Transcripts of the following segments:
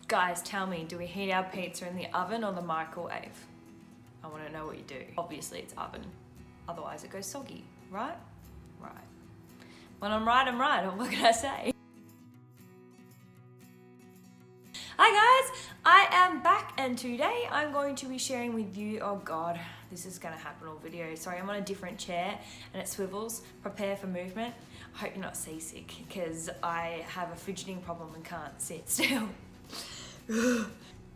Guys, tell me, do we heat our pizza in the oven or the microwave? I want to know what you do. Obviously it's oven, otherwise it goes soggy, right? Right. When I'm right, I'm right. What can I say? Hi guys, I am back and today I'm going to be sharing with you, oh god, this is going to happen all video. Sorry, I'm on a different chair and it swivels. Prepare for movement. I hope you're not seasick because I have a fidgeting problem and can't sit still.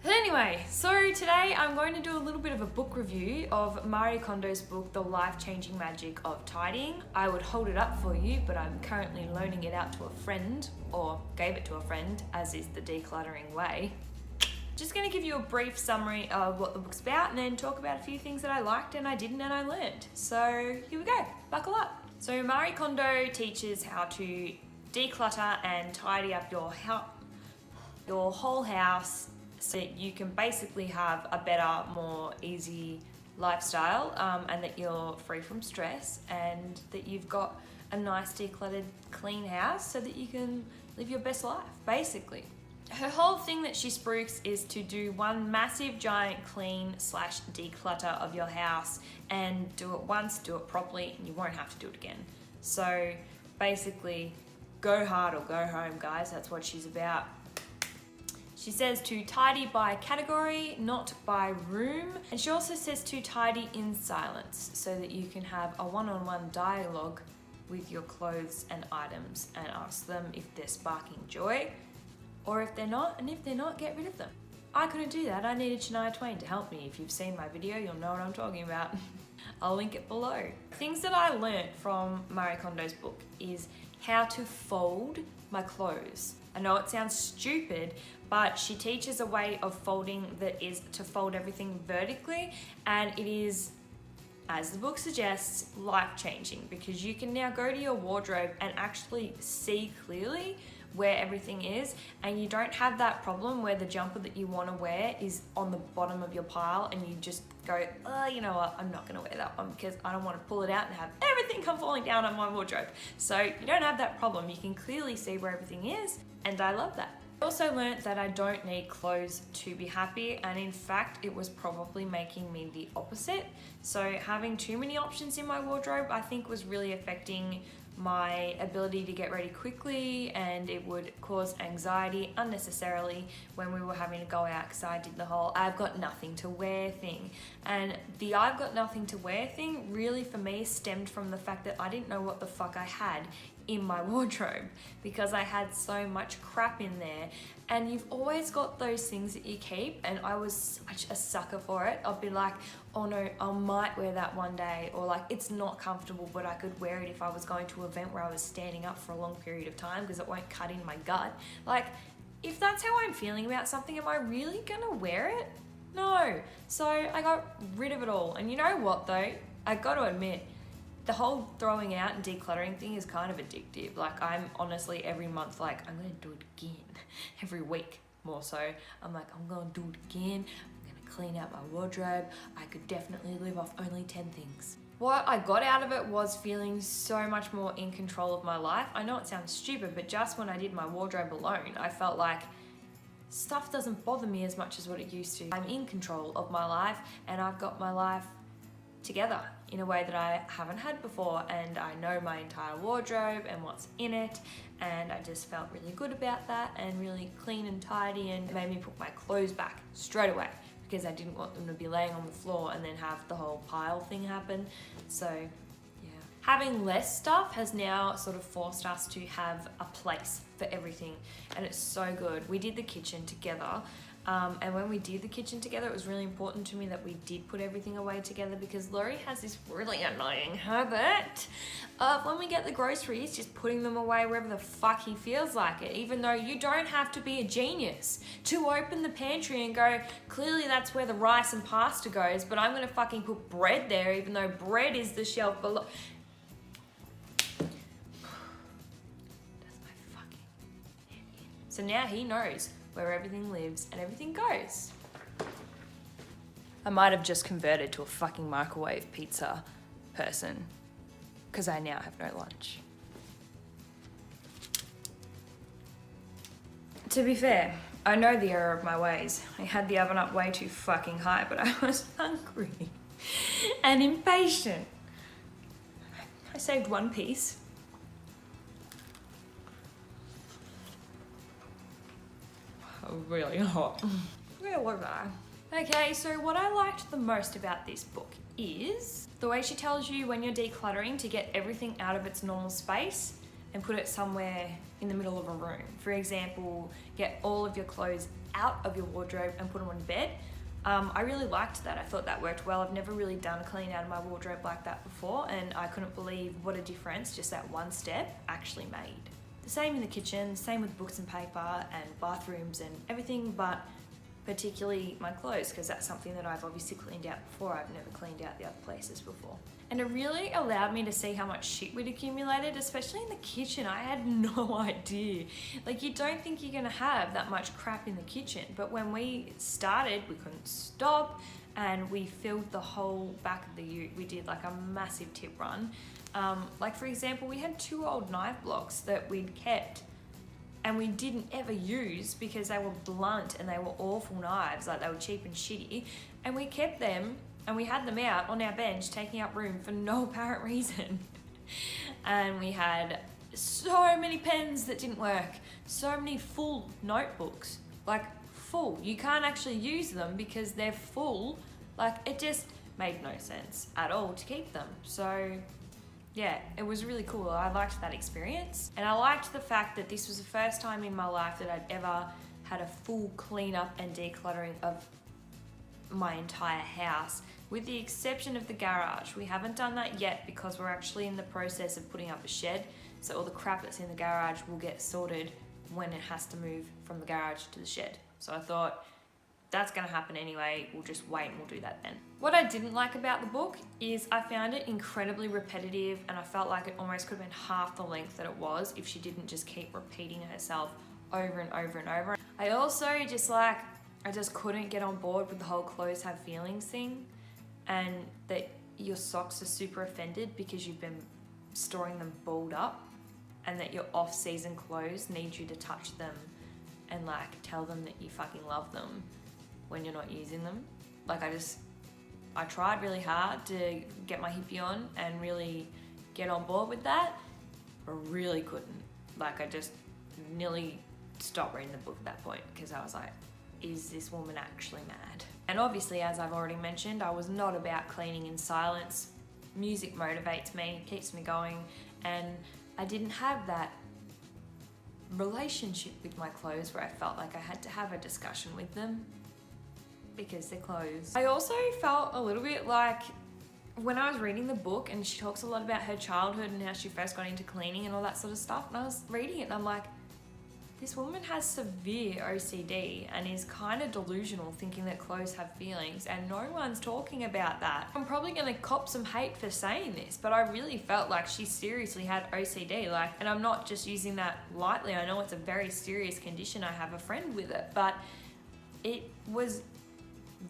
Anyway, so today I'm going to do a little bit of a book review of Marie Kondo's book, The Life-Changing Magic of Tidying. I would hold it up for you, but I'm currently loaning it out to a friend, or gave it to a friend, as is the decluttering way. Just going to give you a brief summary of what the book's about and then talk about a few things that I liked and I didn't and I learned. So here we go, buckle up. So Marie Kondo teaches how to declutter and tidy up your whole house so that you can basically have a better, more easy lifestyle, and that you're free from stress and that you've got a nice decluttered clean house so that you can live your best life, basically. Her whole thing that she spruiks is to do one massive giant clean / declutter of your house and do it once, do it properly, and you won't have to do it again. So basically, go hard or go home, guys. That's what she's about. She says to tidy by category, not by room. And she also says to tidy in silence so that you can have a one-on-one dialogue with your clothes and items and ask them if they're sparking joy or if they're not, and if they're not, get rid of them. I couldn't do that. I needed Shania Twain to help me. If you've seen my video, you'll know what I'm talking about. I'll link it below. Things that I learned from Marie Kondo's book is how to fold my clothes. I know it sounds stupid, but she teaches a way of folding that is to fold everything vertically, and it is, as the book suggests, life-changing because you can now go to your wardrobe and actually see clearly where everything is, and you don't have that problem where the jumper that you want to wear is on the bottom of your pile and you just go, oh, you know what, I'm not going to wear that one because I don't want to pull it out and have everything come falling down on my wardrobe. So you don't have that problem. You can clearly see where everything is, and I love that. I also learned that I don't need clothes to be happy, and in fact it was probably making me the opposite. So having too many options in my wardrobe I think was really affecting my ability to get ready quickly, and it would cause anxiety unnecessarily when we were having to go out because I did the whole I've got nothing to wear thing. And the I've got nothing to wear thing really for me stemmed from the fact that I didn't know what the fuck I had in my wardrobe because I had so much crap in there. And you've always got those things that you keep, and I was such a sucker for it. I'll be like, oh no, I might wear that one day, or like it's not comfortable but I could wear it if I was going to an event where I was standing up for a long period of time because it won't cut in my gut. Like, if that's how I'm feeling about something, am I really gonna wear it? No. So I got rid of it all. And you know what though? I got to admit, the whole throwing out and decluttering thing is kind of addictive. Like, I'm honestly every month like, I'm gonna do it again. Every week more so. I'm like, I'm gonna do it again. I'm gonna clean out my wardrobe. I could definitely live off only 10 things. What I got out of it was feeling so much more in control of my life. I know it sounds stupid, but just when I did my wardrobe alone, I felt like stuff doesn't bother me as much as what it used to. I'm in control of my life, and I've got my life together in a way that I haven't had before, and I know my entire wardrobe and what's in it, and I just felt really good about that and really clean and tidy, and it made me put my clothes back straight away because I didn't want them to be laying on the floor and then have the whole pile thing happen. So yeah, having less stuff has now sort of forced us to have a place for everything, and it's so good. We did the kitchen together. And when we did the kitchen together, it was really important to me that we did put everything away together because Laurie has this really annoying habit of, when we get the groceries, just putting them away wherever the fuck he feels like it, even though you don't have to be a genius to open the pantry and go, clearly that's where the rice and pasta goes, but I'm gonna fucking put bread there even though bread is the shelf below. That's my fucking head in. So now he knows where everything lives and everything goes. I might have just converted to a fucking microwave pizza person because I now have no lunch. To be fair, I know the error of my ways. I had the oven up way too fucking high, but I was hungry and impatient. I saved one piece. Really hot. Where was I? Okay, so what I liked the most about this book is the way she tells you when you're decluttering to get everything out of its normal space and put it somewhere in the middle of a room. For example, get all of your clothes out of your wardrobe and put them on bed. I really liked that. I thought that worked well. I've never really done a clean out of my wardrobe like that before, and I couldn't believe what a difference just that one step actually made. The same in the kitchen, same with books and paper and bathrooms and everything, but particularly my clothes, because that's something that I've obviously cleaned out before. I've never cleaned out the other places before. And it really allowed me to see how much shit we'd accumulated, especially in the kitchen. I had no idea. Like, you don't think you're gonna have that much crap in the kitchen, but when we started, we couldn't stop, and we filled the whole back of the ute. We did like a massive tip run. Like for example, we had 2 old knife blocks that we'd kept and we didn't ever use because they were blunt and they were awful knives, like they were cheap and shitty, and we kept them and we had them out on our bench taking up room for no apparent reason. And we had so many pens that didn't work, so many full notebooks, like full. You can't actually use them because they're full. Like, it just made no sense at all to keep them. So yeah, it was really cool. I liked that experience. And I liked the fact that this was the first time in my life that I'd ever had a full cleanup and decluttering of my entire house, with the exception of the garage. We haven't done that yet because we're actually in the process of putting up a shed. So all the crap that's in the garage will get sorted when it has to move from the garage to the shed. So I thought, that's gonna happen anyway, we'll just wait and we'll do that then. What I didn't like about the book is I found it incredibly repetitive, and I felt like it almost could have been half the length that it was if she didn't just keep repeating herself over and over and over. I also I just couldn't get on board with the whole clothes have feelings thing, and that your socks are super offended because you've been storing them balled up, and that your off-season clothes need you to touch them and like tell them that you fucking love them when you're not using them. Like, I tried really hard to get my hippie on and really get on board with that, but really couldn't. Like, I just nearly stopped reading the book at that point because I was like, is this woman actually mad? And obviously, as I've already mentioned, I was not about cleaning in silence. Music motivates me, keeps me going, and I didn't have that relationship with my clothes where I felt like I had to have a discussion with them because they're clothes. I also felt a little bit like when I was reading the book, and she talks a lot about her childhood and how she first got into cleaning and all that sort of stuff, and I was reading it and I'm like, this woman has severe OCD and is kind of delusional, thinking that clothes have feelings, and no one's talking about that. I'm probably gonna cop some hate for saying this, but I really felt like she seriously had OCD, like, and I'm not just using that lightly. I know it's a very serious condition. I have a friend with it, but it was,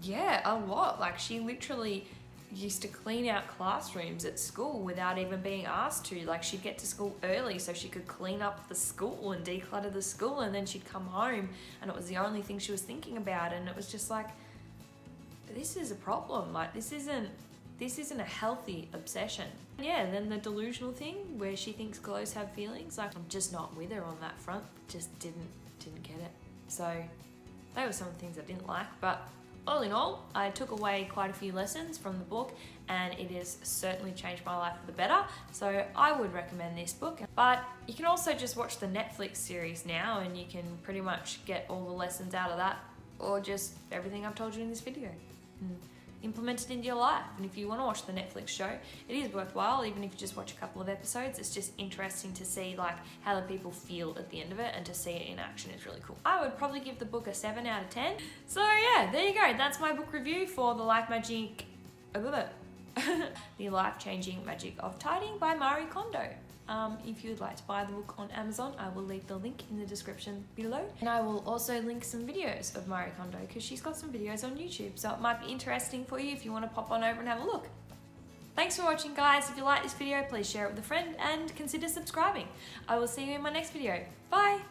yeah, a lot. Like, she literally used to clean out classrooms at school without even being asked to. Like, she'd get to school early so she could clean up the school and declutter the school, and then she'd come home and it was the only thing she was thinking about. And it was just like, this is a problem. Like, this isn't a healthy obsession. Yeah, and then the delusional thing where she thinks clothes have feelings, like, I'm just not with her on that front. Just didn't get it. So they were some of the things I didn't like, but all in all, I took away quite a few lessons from the book, and it has certainly changed my life for the better. So I would recommend this book. But you can also just watch the Netflix series now, and you can pretty much get all the lessons out of that, or just everything I've told you in this video, and implement it into your life. And if you want to watch the Netflix show, it is worthwhile. Even if you just watch a couple of episodes, it's just interesting to see like how the people feel at the end of it, and to see it in action is really cool. I would probably give the book a 7 out of 10. So yeah, there you go. That's my book review for The Life-Changing Magic of Tidying by Marie Kondo. If you'd like to buy the book on Amazon, I will leave the link in the description below. And I will also link some videos of Marie Kondo, because she's got some videos on YouTube, so it might be interesting for you if you want to pop on over and have a look. Thanks for watching, guys. If you like this video, please share it with a friend and consider subscribing. I will see you in my next video. Bye!